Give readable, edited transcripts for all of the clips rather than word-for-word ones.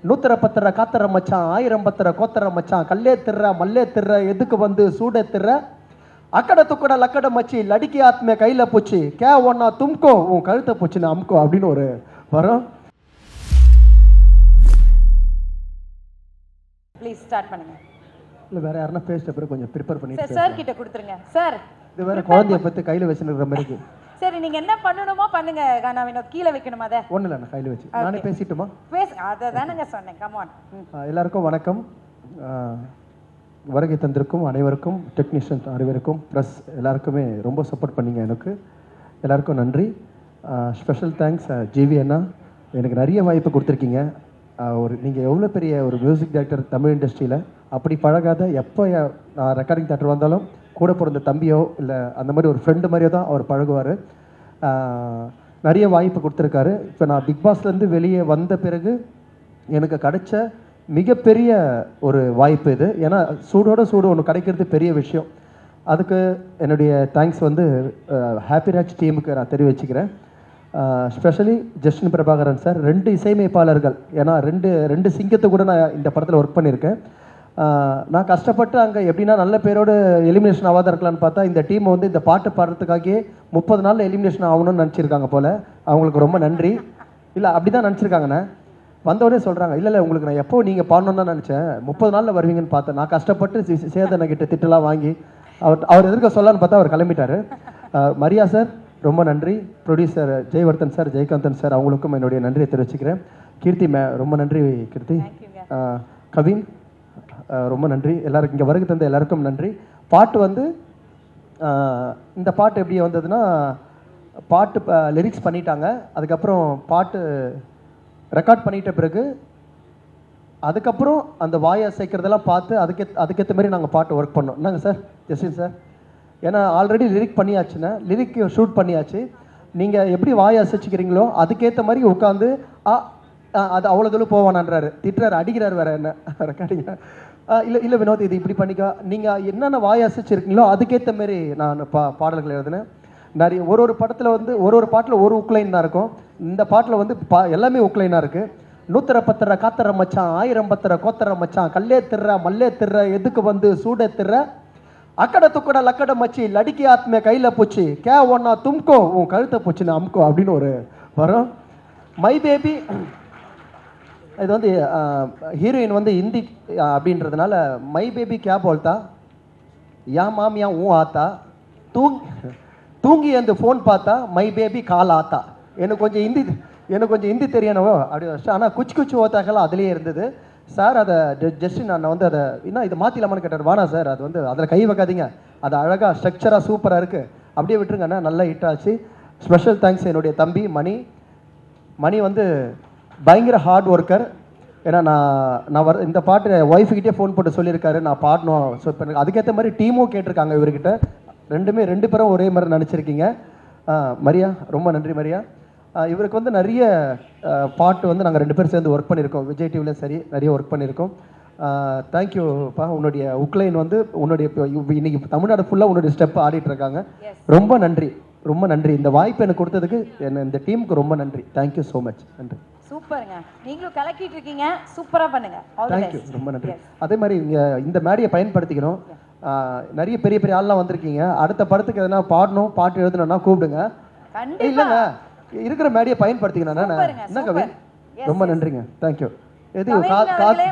நூத்தர பத்திர காத்தர மச்சான், 1000 பத்திர கோத்தர மச்சான், கல்லே திர்ற மல்லே திர்ற எதுக்கு வந்து சூட திர்ற, அக்கட துக்கட லக்கட மச்சி லடிக்கி ஆத்மே கையில போச்சு, கே ஒன்னா தும்கோ உன் கழுத்தை போச்சுன்னு அமுக்கோ அப்படின்னு ஒரு வரும். ப்ளீஸ் ஸ்டார்ட் பண்ணுங்க. இல்லை வேற யாருன்னா பேசிட்ட பிறகு கொஞ்சம் ப்ரிப்பேர் பண்ணிட்டு சார் கிட்ட கொடுத்துருங்க சார். இது வேற குழந்தைய பற்றி கையில் வச்சுருக்கிற மாதிரி. சரி நீங்க என்ன பண்ணணுமோ பண்ணுங்க. கானா வினோத் கீழே வைக்கணுமா? அதை ஒன்றும் இல்லை, நான் கையில் வச்சு நானே பேசிட்டுமா? அதை தானுங்க சொன்னேன். கமான். எல்லாருக்கும் வணக்கம். வருகை தந்திருக்கும் அனைவருக்கும், டெக்னீஷியன் அனைவருக்கும், ப்ளஸ் எல்லாருக்குமே ரொம்ப சப்போர்ட் பண்ணீங்க. எனக்கு எல்லாருக்கும் நன்றி. ஸ்பெஷல் தேங்க்ஸ் ஜிவி அண்ணா, எனக்கு நிறைய வாய்ப்பு கொடுத்துருக்கீங்க. நீங்கள் எவ்வளோ பெரிய ஒரு மியூசிக் டைரக்டர் தமிழ் இண்டஸ்ட்ரியில், அப்படி பழகாத எப்போ நான் ரெக்கார்டிங் தேட்டர் வந்தாலும் கூட பிறந்த தம்பியோ இல்லை அந்த மாதிரி ஒரு ஃப்ரெண்டு மாதிரியோ தான் அவர் பழகுவார். நிறைய வாய்ப்பு கொடுத்துருக்காரு. இப்போ நான் பிக் பாஸ்லேருந்து வெளியே வந்த பிறகு எனக்கு கிடைச்ச மிகப்பெரிய ஒரு வாய்ப்பு இது. ஏன்னா சூடோட சூடு ஒன்று கிடைக்கிறது பெரிய விஷயம். அதுக்கு என்னுடைய தேங்க்ஸ் வந்து ஹாப்பிராஜ் டீமுக்கு நான் தெரிவிச்சுக்கிறேன். ஸ்பெஷலி ஜஸ்டின் பிரபாகரன் சார், 2 இசையமைப்பாளர்கள். ஏன்னா ரெண்டு சிங்கத்தை கூட நான் இந்த படத்தில் ஒர்க் பண்ணியிருக்கேன். நான் கஷ்டப்பட்டு அங்கே எப்படின்னா நல்ல பேரோடு எலிமினேஷன் ஆகாத இருக்கலான்னு பார்த்தா, இந்த டீம் வந்து இந்த பாட்டு பாடுறதுக்காகவே 30 நாளில் எலிமினேஷன் ஆகணும்னு நினச்சிருக்காங்க போல். அவங்களுக்கு ரொம்ப நன்றி. இல்லை அப்படி தான் நினச்சிருக்காங்கண்ணே. வந்தவொடனே சொல்கிறாங்க, இல்லை உங்களுக்கு நான் எப்போ நீங்கள் பாடணுன்னு தான் நினச்சேன், 30 நாளில் வருவீங்கன்னு பார்த்தேன். நான் கஷ்டப்பட்டு சேதனை கிட்ட திட்டலாம் வாங்கி அவர் எதிர்க்க சொல்லலான்னு பார்த்தா அவர் கிளம்பிட்டார். மரியா சார் ரொம்ப நன்றி. Producer Jayewardene sir, Jayakanthan sir, அவங்களுக்கும் என்னுடைய நன்றியை தெரிவிச்சுக்கிறேன். கீர்த்தி ரொம்ப நன்றி கீர்த்தி. கவின் ரொம்ப நன்றி. எல்லாருக்கும் இங்கே வருகை தந்த எல்லாருக்கும் நன்றி. பாட்டு வந்து இந்த பாட்டு எப்படி வந்ததுன்னா, பாட்டு லிரிக்ஸ் பண்ணிட்டாங்க. அதுக்கப்புறம் பாட்டு ரெக்கார்ட் பண்ணிட்ட பிறகு அதுக்கப்புறம் அந்த வாயை சேர்க்கறதெல்லாம் பார்த்து அதுக்கேற்ற மாதிரி நாங்கள் பாட்டு ஒர்க் பண்ணோம். என்னங்க சார் ஜஸ்டின் சார்? ஏன்னா ஆல்ரெடி லிரிக் பண்ணியாச்சுன்னா, லிரிக் ஷூட் பண்ணியாச்சு. நீங்கள் எப்படி வாயை அசைச்சிக்கிறீங்களோ அதுக்கேற்ற மாதிரி உட்காந்து அது அவ்வளோ தூரம் போவானான்றாரு, திட்டுறாரு, அடிக்கிறார் வேறு என்ன ரெக்கார்டிங்க. இல்லை வினோத் இது இப்படி பண்ணிக்கா, நீங்கள் என்னென்ன வாயை அசைச்சிருக்கீங்களோ அதுக்கேற்ற மாரி நான் பாடல்கள் எழுதினேன். நிறைய ஒரு படத்தில் வந்து ஒரு பாட்டில் ஒரு உக்லைன் தான் இருக்கும். இந்த பாட்டில் வந்து எல்லாமே உக்லைனாக இருக்குது. நூத்தர பத்திர காத்தர மச்சான், 1000 பத்திர கோத்தர மச்சான், கல்லே திர்ற மல்லே திர்ற எதுக்கு வந்து சூட திர்ற, அக்கட துக்கட லக்கட மச்சி லடிக்கி ஆத்மே கையில் போச்சு, கே ஒன்னா தும்கோ உன் கழுத்தை போச்சுன்னு அமுக்கோ அப்படின்னு ஒரு வரும். மை பேபி இது வந்து ஹீரோயின் வந்து ஹிந்தி அப்படின்றதுனால மை பேபி கே போல்தா, யா மாம் யா ஊ ஆத்தா, தூங்கி அந்த ஃபோன் பார்த்தா மை பேபி கால் ஆத்தா. எனக்கு கொஞ்சம் ஹிந்தி தெரியணவோ அப்படி வச்சு. ஆனால் குச்சி ஓத்தாக்கெல்லாம் அதுலேயே இருந்தது சார். அதை ஜஸ்டின் அண்ணன் வந்து அதை இன்னும் இதை மாற்றிலாமான்னு கேட்டார். வாடா சார், அது வந்து அதில் கை வைக்காதீங்க, அது அழகாக ஸ்ட்ரக்சராக சூப்பராக இருக்குது, அப்படியே விட்டுருங்க அண்ணா, நல்லா ஹிட் ஆச்சு. ஸ்பெஷல் தேங்க்ஸ் என்னுடைய தம்பி மணி வந்து பயங்கர ஹார்ட் ஒர்க்கர். ஏன்னா நான் இந்த பாட்டு ஒய்ஃபுக்கிட்டே ஃபோன் போட்டு சொல்லியிருக்காரு நான் பாடணும். ஸோ இப்போ அதுக்கேற்ற மாதிரி டீமும் கேட்டிருக்காங்க இவர்கிட்ட. ரெண்டு பேரும் ஒரே மாதிரி நினச்சிருக்கீங்க. மரியா ரொம்ப நன்றி மரியா. இவருக்கு வந்து நிறைய பாட்டு வந்து நாங்கள் 2 பேரும் சேர்ந்து ஒர்க் பண்ணியிருக்கோம். விஜய் டிவிலையும் சரி நிறைய ஒர்க் பண்ணியிருக்கோம். தேங்க்யூப்பா. உன்னுடைய உக்லைன் வந்து உன்னுடைய இன்னைக்கு தமிழ்நாடு ஃபுல்லாக உன்னுடைய ஸ்டெப் ஆடிட்டு இருக்காங்க. ரொம்ப நன்றி. இந்த வாய்ப்பு எனக்கு கொடுத்ததுக்கு இந்த டீமுக்கு ரொம்ப நன்றி. Thank you so much. நன்றி. சூப்பருங்க, நீங்களும் கலக்கிட்டு இருக்கீங்க, சூப்பரா பண்ணுங்க. தேங்க்யூ, ரொம்ப நன்றி. அதே மாதிரி இந்த மேடையை பயன்படுத்திக்கணும். நிறைய பெரிய ஆள்லாம் வந்திருக்கீங்க. அடுத்த படத்துக்கு எதனா பாட்டு எழுதணும்னா கூப்பிடுங்க. இல்லைங்க, இருக்கிற மேடையை பயன்படுத்திக்கணும். என்ன கவின், ரொம்ப நன்றிங்க. தேங்க்யூ. எது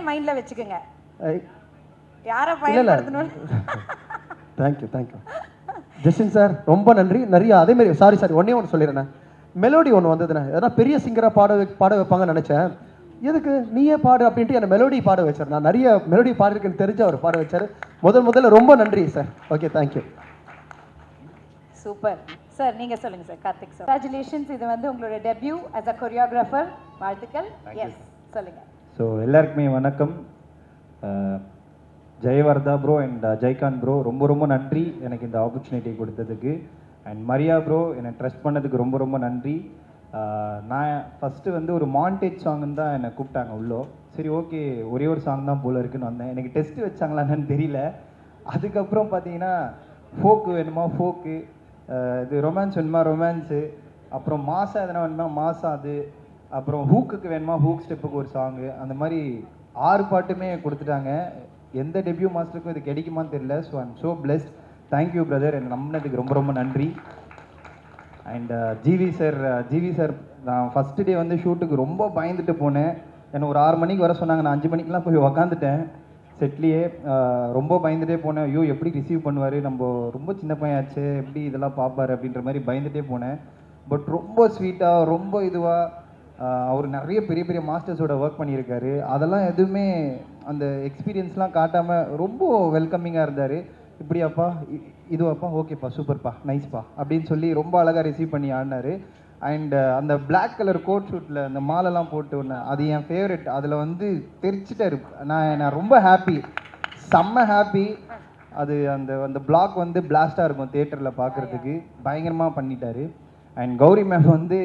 மைண்ட்ல வெச்சுக்கங்க, யாரை பயன்படுத்தணும். தேங்க்யூ ஜஸ்டின் சார், ரொம்ப நன்றி. நிறைய அதே மாதிரி சாரி ஒன்று சொல்லிடுறேன். மெலோடி ஒன்று வந்ததுண்ணே, எதனா பெரிய சிங்கராக பாட வைப்பாங்கன்னு நினச்சேன். எதுக்கு நீயே பாடு அப்படின்ட்டு என்னை மெலோடி பாட வச்சார். நான் நிறைய மெலோடி பாடிருக்கேன்னு தெரிஞ்சு அவர் பாட வச்சார். முதல்ல ரொம்ப நன்றி sir. Okay, thank you. Super sir. நீங்க சொல்லுங்க சார். Karthik sir, congratulations. இது வந்து உங்களோட டெபியூ as a choreographer. வாழ்த்துக்கள். எஸ் சொல்லுங்க. ஸோ எல்லாருக்குமே வணக்கம். ஜெயவர்தா ப்ரோ அண்ட் ஜெய்காந்த் ப்ரோ ரொம்ப நன்றி எனக்கு இந்த ஆப்பர்ச்சுனிட்டி கொடுத்ததுக்கு. அண்ட் மரியா ப்ரோ என்னை ட்ரஸ்ட் பண்ணதுக்கு ரொம்ப நன்றி. நான் ஃபஸ்ட்டு வந்து ஒரு மாண்டேஜ் சாங்குன்னு தான் என்னை கூப்பிட்டாங்க உள்ளோ. சரி ஓகே, ஒரே ஒரு சாங் தான் போல இருக்குன்னு வந்தேன். எனக்கு டெஸ்ட்டு வச்சாங்களான்னு தெரியல. அதுக்கப்புறம் பார்த்தீங்கன்னா ஃபோக்கு வேணுமா ஃபோக்கு, இது ரொமான்ஸ் வேணுமா ரொமான்ஸு, அப்புறம் மாசம் எதனா வேணுமா மாசம், அது அப்புறம் ஹூக்குக்கு வேணுமா ஹூக் ஸ்டெப்புக்கு ஒரு சாங்கு, அந்த மாதிரி 6 பாட்டுமே கொடுத்துட்டாங்க. எந்த டெபியூ மாஸ்டருக்கும் இது கிடைக்குமான்னு தெரியல. So I'm so blessed. Thank you brother, என்னை நம்பினதுக்கு ரொம்ப ரொம்ப நன்றி. அண்ட் ஜிவி சார் நான் ஃபஸ்ட்டு டே வந்து ஷூட்டுக்கு ரொம்ப பயந்துட்டு போனேன். என்னை ஒரு 6 மணிக்கு வர சொன்னாங்க, நான் 5 மணிக்கெலாம் போய் உக்காந்துட்டேன் செட்லேயே. ரொம்ப பயந்துட்டே போனேன். ஐயோ எப்படி ரிசீவ் பண்ணுவார், நம்ம ரொம்ப சின்ன பையன் ஆச்சு, எப்படி இதெல்லாம் பார்ப்பார் அப்படின்ற மாதிரி பயந்துட்டே போனேன். பட் ரொம்ப ஸ்வீட்டாக, ரொம்ப இதுவாக, அவர் நிறைய பெரிய பெரிய மாஸ்டர்ஸோட ஒர்க் பண்ணியிருக்காரு. அதெல்லாம் எதுவுமே அந்த எக்ஸ்பீரியன்ஸ்லாம் காட்டாமல் ரொம்ப வெல்கமிங்காக இருந்தார். இப்படியாப்பா, இதுவாப்பா, ஓகேப்பா, சூப்பர்ப்பா, நைஸ்ப்பா அப்படின்னு சொல்லி ரொம்ப அழகாக ரிசீவ் பண்ணி ஆடினார். அண்ட் அந்த பிளாக் கலர் கோட் ஷூட்டில் அந்த மாலெல்லாம் போட்டு ஒன்று, அது என் ஃபேவரெட். அதில் வந்து தெரிச்சிட்டாரு. நான் ரொம்ப ஹாப்பி, செம்ம ஹாப்பி. அது அந்த அந்த பிளாக் வந்து பிளாஸ்டாக இருக்கும் தியேட்டரில் பார்க்குறதுக்கு. பயங்கரமாக பண்ணிட்டாரு. அண்ட் கௌரி மேம் வந்து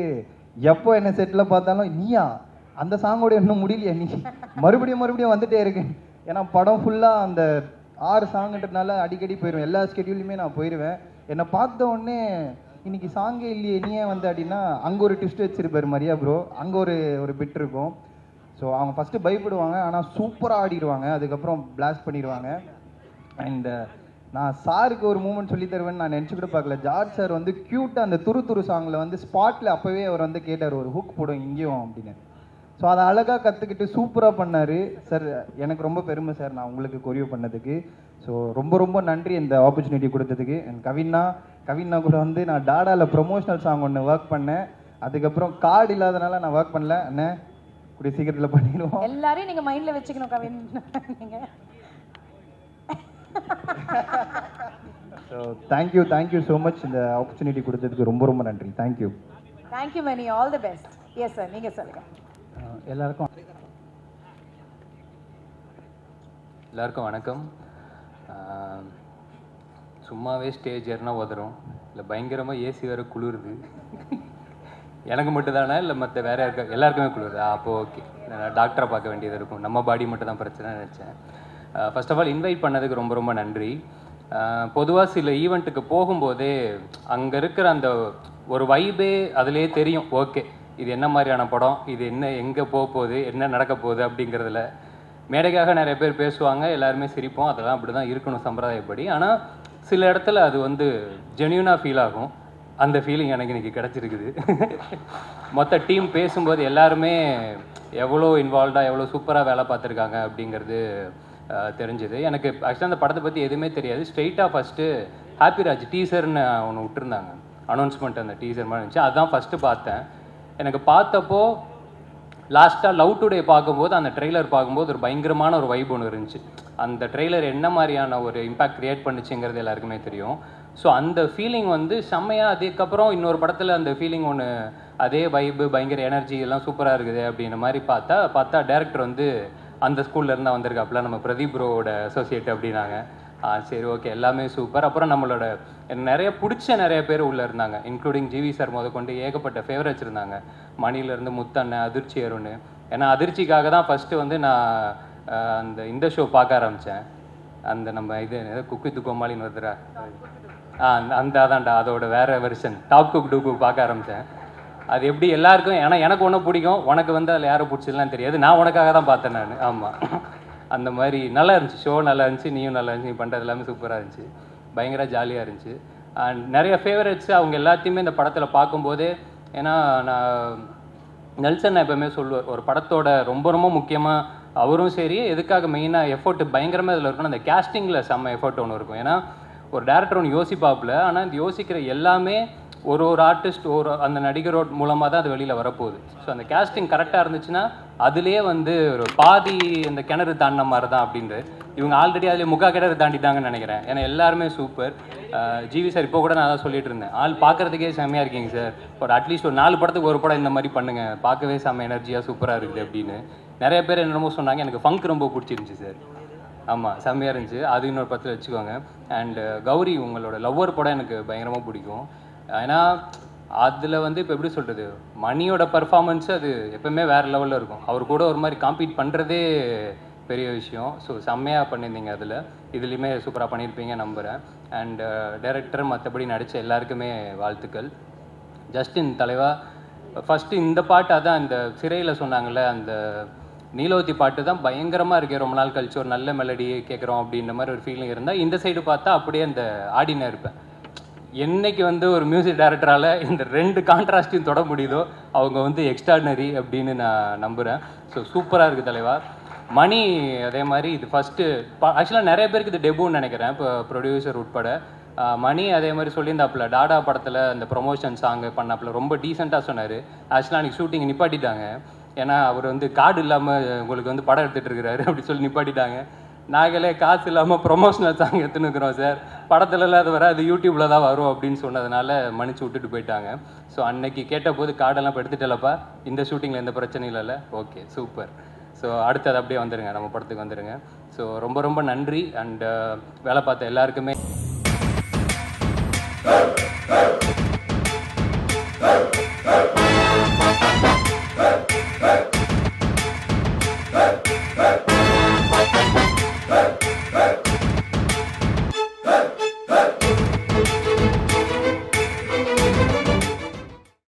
எப்போ என்ன செட்டில் பார்த்தாலும், நீயா அந்த சாங்கோட இன்னும் முடியலையா, நீ மறுபடியும் வந்துட்டே இருக்கேன். ஏன்னா படம் ஃபுல்லாக அந்த 6 சாங்குன்றதுனால அடிக்கடி போயிடுவேன். எல்லா ஸ்கெடியூலுமே நான் போயிடுவேன். என்னை பார்த்த உடனே இன்னைக்கு சாங்கே இல்லையே, நீ ஏன் வந்து அப்படின்னா, அங்கே ஒரு ட்விஸ்ட் வச்சிருப்பாரு மரியா ப்ரோ, அங்கே ஒரு பிட் இருக்கும். ஸோ அவங்க ஃபஸ்ட்டு பயப்படுவாங்க, ஆனால் சூப்பராக ஆடிடுவாங்க. அதுக்கப்புறம் பிளாஸ்ட் பண்ணிடுவாங்க. அண்ட் நான் சாருக்கு ஒரு மூமெண்ட் சொல்லி தருவேன்னு நான் நினச்சி கூட பார்க்கல. ஜார்ஜ் சார் வந்து க்யூட்டாக அந்த துரு சாங்கில் வந்து ஸ்பாட்டில் அப்போவே அவர் வந்து கேட்டார், ஒரு ஹுக் போடும் இங்கேயும் அப்படின்னு. ஸோ அதை அழகாக கற்றுக்கிட்டு சூப்பராக பண்ணார் சார். எனக்கு ரொம்ப பெருமை சார், நான் உங்களுக்கு கொரியோ பண்ணதுக்கு. ஸோ ரொம்ப ரொம்ப நன்றி இந்த ஆப்பர்ச்சுனிட்டி கொடுத்ததுக்கு. அண்ட் கவின்னா கூட வந்து நான் டாடாவில் ப்ரொமோஷனல் சாங் ஒன்று ஒர்க் பண்ணேன். அதுக்கப்புறம் கார்டு இல்லாதனால நான் ஒர்க் பண்ணல. அண்ணே கூடிய சீக்கிரத்தில் பண்ணிடுவோம். எல்லாரையும் நீங்கள் மைண்டில் வச்சுக்கணும் கவின். நீங்கள் ஸோ தேங்க்யூ ஸோ மச் இந்த ஆப்பர்ச்சுனிட்டி கொடுத்ததுக்கு ரொம்ப ரொம்ப நன்றி. Thank you Mani. All the best. Yes sir, நீங்கள் சொல்லுங்கள். எல்லாருக்கும் வணக்கம். சும்மாவே ஸ்டேஜ் ஏறினா உதறும், இல்லை பயங்கரமாக ஏசி வேறு குளிருது. எனக்கு மட்டும் தானே இல்லை மற்ற வேற யாருக்கா, எல்லாருக்குமே குளிருது? அப்போது ஓகே, நான் டாக்டரை பார்க்க வேண்டியது இருக்கும், நம்ம பாடி மட்டும் தான் பிரச்சனை நினச்சேன். ஃபர்ஸ்ட் ஆஃப் ஆல் இன்வைட் பண்ணதுக்கு ரொம்ப ரொம்ப நன்றி. பொதுவாக சில ஈவெண்ட்டுக்கு போகும்போதே அங்கே இருக்கிற அந்த ஒரு வைபே அதிலே தெரியும். ஓகே, இது என்ன மாதிரியான படம், இது என்ன, எங்கே போக போகுது, என்ன நடக்க போகுது அப்படிங்கிறதுல. மேடைக்காக நிறைய பேர் பேசுவாங்க, எல்லாருமே சிரிப்போம், அதெல்லாம் அப்படி தான் இருக்கணும் சம்பிரதாயப்படி. ஆனால் சில இடத்துல அது வந்து ஜென்யூனாக ஃபீல் ஆகும். அந்த ஃபீலிங் எனக்கு இன்றைக்கி கிடச்சிருக்குது. மொத்த டீம் பேசும்போது எல்லாருமே எவ்வளோ இன்வால்வ்டாக, எவ்வளோ சூப்பராக வேலை பார்த்துருக்காங்க அப்படிங்கிறது தெரிஞ்சுது. எனக்கு ஆக்சுவலாக அந்த படத்தை பற்றி எதுவுமே தெரியாது. ஸ்ட்ரெயிட்டாக ஃபஸ்ட்டு ஹாப்பிராஜ் டீசர்னு ஒன்று விட்டுருந்தாங்க, அனௌன்ஸ்மெண்ட். அந்த டீசர் மாதிரி இருந்துச்சு, அதுதான் ஃபஸ்ட்டு பார்த்தேன். எனக்கு பார்த்தப்போ லாஸ்ட்டாக லவ் டுடே பார்க்கும்போது, அந்த ட்ரெய்லர் பார்க்கும்போது ஒரு பயங்கரமான ஒரு வைப் ஒன்று இருந்துச்சு. அந்த ட்ரெய்லர் என்ன மாதிரியான ஒரு இம்பேக்ட் க்ரியேட் பண்ணிச்சுங்கிறது எல்லாருக்குமே தெரியும். ஸோ அந்த ஃபீலிங் வந்து செம்மையாக. அதுக்கப்புறம் இன்னொரு படத்தில் அந்த ஃபீலிங் ஒன்று, அதே வைப்பு, பயங்கர எனர்ஜி எல்லாம் சூப்பராக இருக்குது அப்படின்ற மாதிரி பார்த்தா டேரக்டர் வந்து அந்த ஸ்கூல்லேருந்து தான் வந்திருக்காப்புல, நம்ம பிரதீப் ப்ரோவோட அசோசியேட் அப்படின்னாங்க. சரி ஓகே, எல்லாமே சூப்பர். அப்புறம் நம்மளோட நிறைய பிடிச்ச நிறைய பேர் உள்ளே இருந்தாங்க, இன்க்ளூடிங் ஜிவி சார் முதற்கொண்டு ஏகப்பட்ட ஃபேவரட்ஸ் இருந்தாங்க. மணிலேருந்து முத்தண்ணன், அதிர்ச்சி அருண். ஏன்னா அதிர்ச்சிக்காக தான் ஃபஸ்ட்டு வந்து நான் இந்த ஷோ பார்க்க ஆரம்பித்தேன். அந்த நம்ம இது குக்கு துக்கோமாலின்னு வருதுரா, அதான்டா, அதோட வேற வெர்ஷன் டாப் குக் டூக்கு பார்க்க ஆரம்பித்தேன். அது எப்படி எல்லாருக்கும், ஏன்னா எனக்கு ஒன்றும் பிடிக்கும், உனக்கு வந்து அதில் யாரை பிடிச்சதுலாம் தெரியாது, நான் உனக்காக தான் பார்த்தேன் நான். ஆமாம், அந்த மாதிரி நல்லா இருந்துச்சு ஷோ, நல்லா இருந்துச்சு, நீயும் நல்லா இருந்துச்சு, நீ பண்ணுறது எல்லாமே சூப்பராக இருந்துச்சு, பயங்கர ஜாலியாக இருந்துச்சு. அண்ட் நிறைய ஃபேவரட்ஸு அவங்க எல்லாத்தையுமே இந்த படத்தில் பார்க்கும்போதே. ஏன்னா நான் நெல்சன் எப்பவுமே சொல்லுவார், ஒரு படத்தோட ரொம்ப ரொம்ப முக்கியமாக அவரும் சரி, எதுக்காக மெயினாக எஃபோர்ட் பயங்கரமாக இதில் இருக்கணும், அந்த கேஸ்டிங்கில் செம்ம எஃபோர்ட் ஒன்று இருக்கும். ஏன்னா ஒரு டேரக்டர் ஒன்று யோசிப்பாப்புல, ஆனால் இந்த யோசிக்கிற எல்லாமே ஒரு ஆர்டிஸ்ட், அந்த நடிகரோட மூலமாக தான் அது வெளியில் வரப்போகுது. ஸோ அந்த கேஸ்டிங் கரெக்டாக இருந்துச்சுன்னா அதுலேயே வந்து ஒரு பாதி இந்த கிணறு தாண்டின மாதிரி தான் அப்படின்ட்டு. இவங்க ஆல்ரெடி அதில் கிணறு தாண்டிட்டாங்கன்னு நினைக்கிறேன். ஏன்னா எல்லாருமே சூப்பர். ஜிவி சார் இப்போ கூட நான் தான் சொல்லிட்டு இருந்தேன், ஆள் பார்க்குறதுக்கே செம்மையாக இருக்கீங்க சார், ஒரு அட்லீஸ்ட் ஒரு 4 படத்துக்கு ஒரு படம் இந்த மாதிரி பண்ணுங்கள், பார்க்கவே செம்ம எனர்ஜியாக சூப்பராக இருக்குது அப்படின்னு நிறைய பேர் என்னமோ சொன்னாங்க. எனக்கு ஃபங்க் ரொம்ப பிடிச்சிருந்துச்சி சார். ஆமாம், செம்மையாக இருந்துச்சு, அது இன்னொரு 10 வச்சுக்கோங்க. அண்டு கௌரி, உங்களோட லவ்வர் படம் எனக்கு பயங்கரமாக பிடிக்கும். ஏன்னா அதில் வந்து இப்போ எப்படி சொல்கிறது, மணியோட பர்ஃபார்மன்ஸு அது எப்போவுமே வேறு லெவலில் இருக்கும். அவர் கூட ஒரு மாதிரி காம்பீட் பண்ணுறதே பெரிய விஷயம். ஸோ செம்மையாக பண்ணியிருந்தீங்க, இதுலேயுமே சூப்பராக பண்ணியிருப்பீங்க நம்புகிறேன். அண்டு டைரக்டர் மற்றபடி நடித்த எல்லாருக்குமே வாழ்த்துக்கள். ஜஸ்டின் தலைவா, ஃபஸ்ட்டு இந்த பாட்டு அதான் இந்த சிறையில் சொன்னாங்கள்ல, அந்த நீலோத்தி பாட்டு தான் பயங்கரமாக இருக்கே, ரொம்ப நாள் கழிச்சு ஒரு நல்ல மெலடி கேட்குறோம் அப்படின்ற மாதிரி ஒரு ஃபீலிங் இருந்தால், இந்த சைடு பார்த்தா அப்படியே அந்த ஆடினா இருப்பேன். என்னைக்கு வந்து ஒரு மியூசிக் டைரக்டரால் இந்த 2 கான்ட்ராஸ்டையும் தொட முடியுதோ அவங்க வந்து எக்ஸ்ட்ராடினரி அப்படின்னு நான் நம்புகிறேன். ஸோ சூப்பராக இருக்குது தலைவா. மணி அதே மாதிரி இது ஃபஸ்ட்டு ஆக்சுவலாக நிறைய பேருக்கு இது டெபுன்னு நினைக்கிறேன், இப்போ ப்ரொடியூசர் உட்பட. மணி அதே மாதிரி சொல்லியிருந்தாப்புல டாடா படத்தில் அந்த ப்ரொமோஷன் சாங் பண்ணாப்புல ரொம்ப டீசெண்டாக சொன்னார். ஆக்சுவலாக அன்றைக்கி ஷூட்டிங் நிப்பாட்டிட்டாங்க, ஏன்னா அவர் வந்து கார்டு இல்லாமல் உங்களுக்கு வந்து படம் எடுத்துகிட்டு இருக்கிறாரு அப்படி சொல்லி நிப்பாட்டிட்டாங்க. நாங்களே காசு இல்லாமல் ப்ரொமோஷனல் சாங் எடுத்துன்னு இருக்கிறோம் சார், படத்துலலாம் அது வர, அது யூடியூப்பில் தான் வரும் அப்படின்னு சொன்னதுனால மன்னிச்சு விட்டுட்டு போயிட்டாங்க. ஸோ அன்னைக்கு கேட்டபோது கார்டெல்லாம் இப்போ எடுத்துட்டலப்பா, இந்த ஷூட்டிங்கில் எந்த பிரச்சனையும் இல்லைல்ல, ஓகே சூப்பர். ஸோ அடுத்தது அப்படியே வந்துடுங்க, நம்ம படத்துக்கு வந்துடுங்க. ஸோ ரொம்ப ரொம்ப நன்றி. அண்ட் வேலை பார்த்த எல்லாருக்குமே